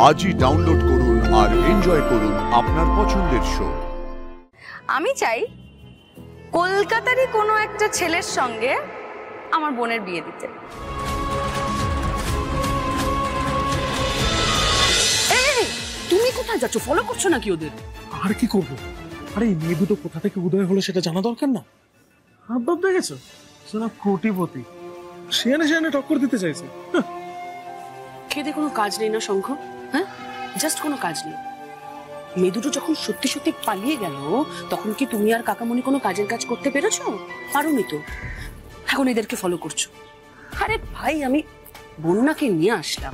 আজই ডাউনলোড করুন আর এনজয় করুন আপনার পছন্দের শো। আমি চাই কলকাতারই কোনো একটা ছেলের সঙ্গে আমার বোনের বিয়ে দিতে। তুমি কোথায় যাচ্ছ? ফলো করছো নাকি ওদের? আর কি করবো? আরে এই মেয়ে দুটো কোথা থেকে উদয় হলো সেটা জানা দরকার না? হাত বাপ দেখেছো, শোনা কোটিপতি, সেনে টক্কর দিতে চাইছে। খেতে কোনো কাজ নেই না শঙ্খ? হ্যাঁ, জাস্ট কোনো কাজ নেই। মেয়ে দুটো যখন সত্যি সত্যি পালিয়ে গেল, তখন কি তুমি আর কাকামণি কোনো কাজের কাজ করতে পেরেছো? পারোনি তো, এখন এদেরকে ফলো করছো। আরে ভাই, আমি বন্যাকে নিয়ে আসলাম,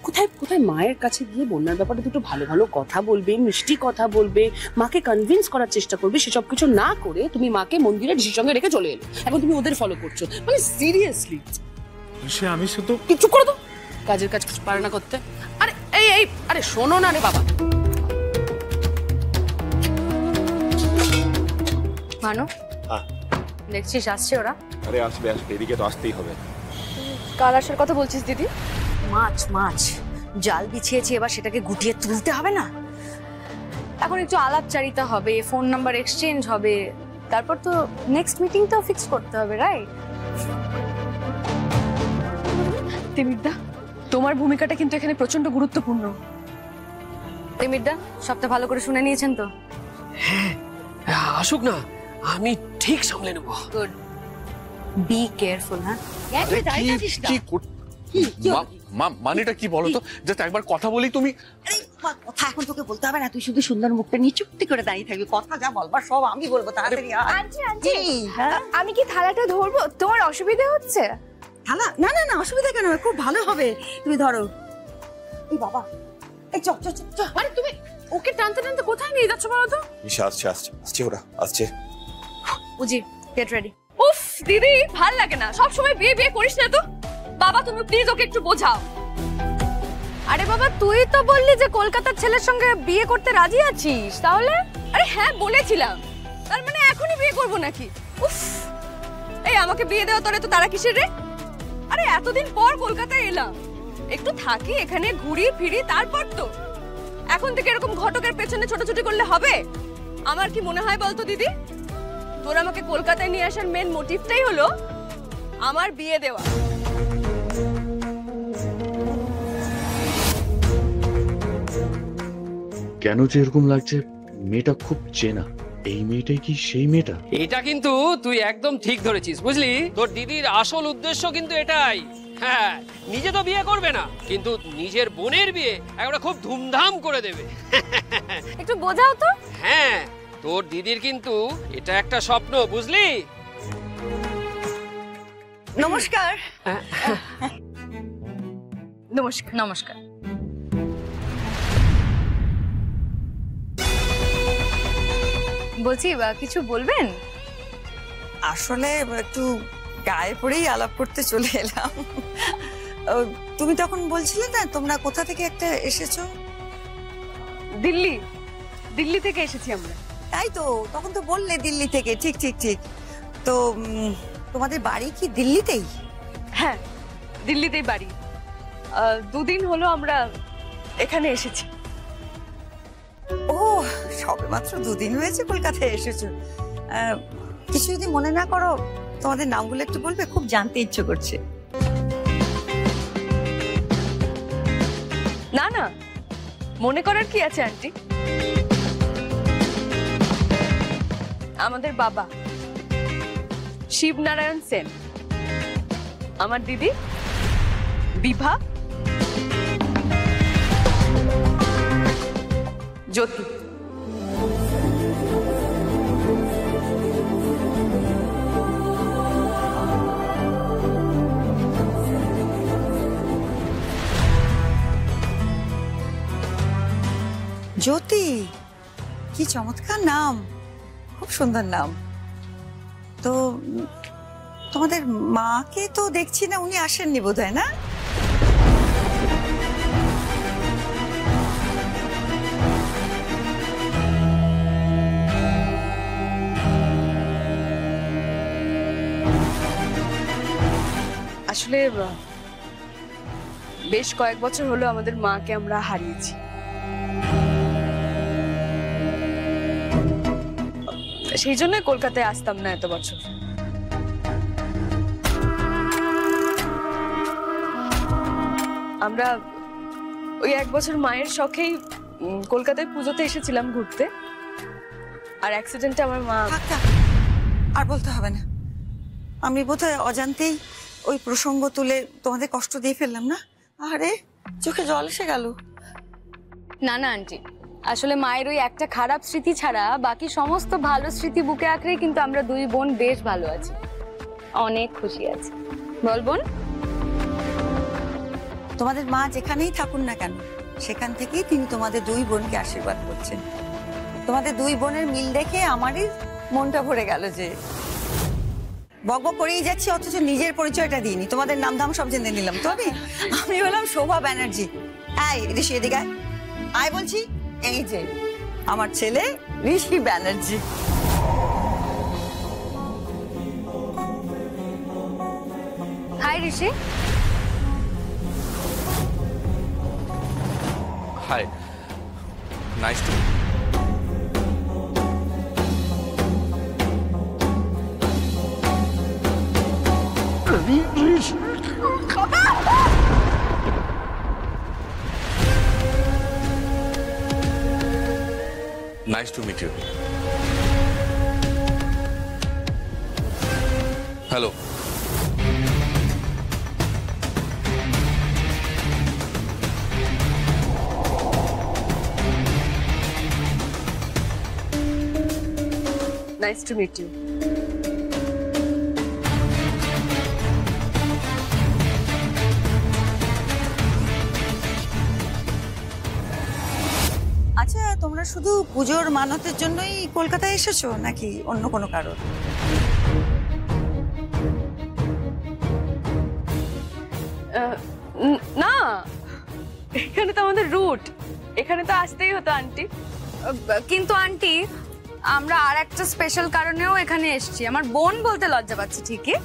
কোথায় কোথায় মায়ের কাছে গিয়ে বন্যার ব্যাপারে দুটো ভালো ভালো কথা বলবে, মিষ্টি কথা বলবে, মাকে কনভিন্স করার চেষ্টা করবে। সেসব কিছু না করে তুমি মাকে মন্দিরে ঋষির সঙ্গে রেখে চলে এলে, এখন তুমি ওদের ফলো করছো। মানে সিরিয়াসলি সে আমি সে তো কিছু করে দাও, কাজের কাজ কিছু পারে না করতে। আরে এই আরে শোনো না রে বাবা। মানো, দেখছিস আসছে ওরা। আরে আসবে এদিকে তো আসতেই হবে। কাল আসার কথা বলছিস দিদি? মাছ জাল বিছিয়েছি, এবার সেটাকে গুটিয়ে তুলতে হবে না? এখন একটু আলাপচারিতা হবে, ফোন নাম্বার এক্সচেঞ্জ হবে, তারপর তো নেক্সট মিটিংটাও ফিক্স করতে হবে, রাইট? তিমিরদা, তোমার ভূমিকাটা কিন্তু এখানে প্রচন্ড গুরুত্বপূর্ণ। তিমিরদা, সবটা ভালো করে শুনে নিয়েছেন তো? হ্যাঁ, আসুক না, আমি ঠিক সামলে নেব। Good, be careful. হ্যাঁ, মানেটা কি বলো তো? জাস্ট একবার কথা বলি। তুমি কথা এখন তোকে বলতে হবে না, তুই শুধু সুন্দর মুখটা নিয়ে চুপটি করে দাঁড়িয়ে থাকবি। কথা যা বলবার সব আমি বলবো, তাড়াতাড়ি আমি কি থালাটা ধরবো? তোমার অসুবিধা হচ্ছে? থালা? না না না, অসুবিধা কেন, খুব ভালো হবে, তুমি ধরো। এই বাবা, এই চ চ চ। আরে তুমি ওকে টানতে টানতে কোথায় নিয়ে যাচ্ছ বলো তো? নিশা আসছে ওরা আসছে। বুঝি, গেট রেডি। উফ দিদি, ভাল লাগে না, সব সময় বিয়ে বিয়ে করিস না তো। বাবা, তুমি প্লিজ ওকে একটু বোঝাও। আরে বাবা, তুই তো বললি যে কলকাতার ছেলের সঙ্গে বিয়ে করতে রাজি আছিস, তাহলে? আরে হ্যাঁ, বলেছিলাম। তার মানে এখনই বিয়ে করবো নাকি? উফ, এই আমাকে বিয়ে দেওয়া তোরে তো তারা কিসের রে? আরে এতদিন পর কলকাতায় এলাম, একটু থাকি এখানে, ঘুরি ফিরি, তারপর তো। এখন থেকে এরকম ঘটকের পেছনে ছোটাছুটি করলে হবে? আমার কি মনে হয় বলতো দিদি, তোর আমাকে কলকাতায় নিয়ে আসার মেন মোটিভটাই হলো আমার বিয়ে দেওয়া। কেন যে এরকম লাগছে, মেয়েটা খুব চেনা। এই মেয়েটাই কি সেই মেয়েটা? এটা কিন্তু তুই একদম ঠিক ধরেছিস, বুঝলি? তোর দিদির আসল উদ্দেশ্য কিন্তু এটাই। হ্যাঁ, নিজে তো বিয়ে করবে না, কিন্তু নিজের বোনের বিয়ে একটা খুব ধুমধাম করে দেবে। একটু বোঝাও তো। হ্যাঁ, তোর দিদির কিন্তু এটা একটা স্বপ্ন, বুঝলি? নমস্কার। নমস্কার। নমস্কার। বলছি, কিছু বলবেন? আসলে একটু গায়ে পড়েই আলাপ করতে চলে এলাম। তুমি তখন বলছিলে না তোমরা কোথা থেকে একটা এসেছো? দিল্লি থেকে এসেছি আমরা। তাই তো, তখন তো বললে দিল্লি থেকে। ঠিক ঠিক ঠিক। তো তোমাদের বাড়ি কি দিল্লিতেই? হ্যাঁ, দিল্লিতেই বাড়ি। 2 দিন হলো আমরা এখানে এসেছি। ও, সবে মাত্র 2 দিন হয়েছে কলকাতায় এসেছো। কিছু যদি মনে না করো, তোমাদের নামগুলো একটু বলবে, খুব জানতে ইচ্ছে করছে। না না, মনে করার কি আছে আন্টি? আমাদের বাবা শিবনারায়ণ সেন, আমার দিদি বিভা, জ্যোতি। জ্যোতি, কি চমৎকার নাম, খুব সুন্দর নাম। তো তোমাদের মাকে তো দেখছি না, উনি আসেননি বোধহয়, না? আসলে বেশ কয়েক বছর হলো আমাদের মাকে আমরা হারিয়েছি। সেই জন্যই কলকাতায় আসতাম না এত বছর। আমরা ওই এক বছর মায়ের শখেই কলকাতায় পুজোতে এসেছিলাম ঘুরতে, আর অ্যাক্সিডেন্টে আমার মা। থাক থাক, আর বলতে হবে না। আমি বোধহয় অজান্তেই ওই প্রসঙ্গ তুলে তোমাদের কষ্ট দিয়ে ফেললাম না? আরে চোখে জল এসে গেল। না না আন্টি, আসলে মায়ের ওই একটা খারাপ স্মৃতি ছাড়া বাকি সমস্ত ভালো স্মৃতি বুকে আঁকড়ে কিন্তু আমরা দুই বোন বেশ ভালো আছি, অনেক খুশি আছি। বল বোন। তোমাদের মা যেখানেই থাকুন না কেন সেখান থেকেই তিনি তোমাদের দুই বোনকে আশীর্বাদ করছেন। তোমাদের দুই বোনের মিল দেখে আমারই মনটা ভরে গেল যে বকবক করেই যাচ্ছি, অথচ নিজের পরিচয়টা দিইনি। তোমাদের নাম ধাম সব জেনে নিলাম তো। আমি হলাম শোভা ব্যানার্জি। এই ঋষি এদিকে আয়, আয় বলছি। এই যে আমার ছেলে Rishi Banerjee. Hi Rishi. Hi, nice to. Nice to meet you. Hello. Nice to meet you. আচ্ছা, তোমরা শুধু পুজোর মানতের জন্যই কলকাতায় এসেছো নাকি অন্য কোনো কারণ? না, এখানে তো আমাদের রুট, এখানে তো আসতেই হতো আন্টি। কিন্তু আন্টি, আমরা আর একটা স্পেশাল কারণেও এখানে এসেছি। আমার বোন বলতে লজ্জা পাচ্ছি ঠিকই।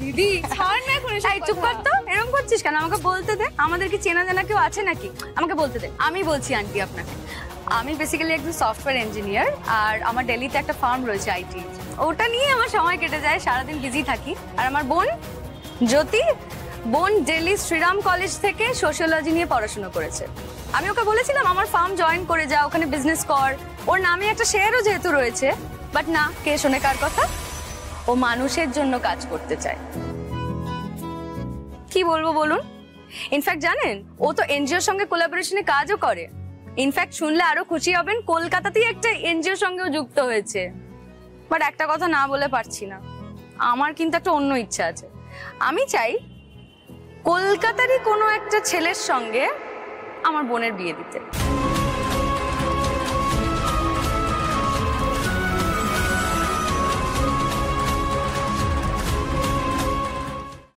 দিদি ছাড় না এখন এসব এই চুপ কর তো, এরকম করছিস কেন? আমাকে বলতে দে, আমাদের কি চেনা জানা কেউ আছে নাকি? আমাকে বলতে দে। আমি বলছি আন্টি আপনাকে, আমি বেসিক্যালি একজন সফটওয়্যার ইঞ্জিনিয়ার, আর আমার দিল্লিতে একটা ফার্ম রয়েছে আইটি। ওটা নিয়ে আমার সময় কেটে যায়, সারাদিন বিজি থাকি। আর আমার বোন জ্যোতি, বোন দিল্লি শ্রীরাম কলেজ থেকে সোশিওলজি নিয়ে পড়াশোনা করেছে। আমি ওকে বলেছিলাম আমার ফার্ম জয়েন করে যা, ওখানে বিজনেস কর, ওর নামে একটা শেয়ারও যেহেতু রয়েছে। বাট না, কে শোনে কার কথা? ও মানুষের জন্য কাজ করতে চায়। কি বলবো বলুন? ইনফ্যাক্ট জানেন, ও তো এনজিওর সঙ্গে কোলাবোরেশনে কাজও করে। ইনফ্যাক্ট শুনলে আরো খুশি হবেন, কলকাতাতেই একটা এনজিওর সঙ্গেও যুক্ত হয়েছে। বাট একটা কথা না বলে পারছি না, আমার কিন্তু একটা অন্য ইচ্ছা আছে। আমি চাই কলকাতারই কোনো একটা ছেলের সঙ্গে আমার বোনের বিয়ে দিতে।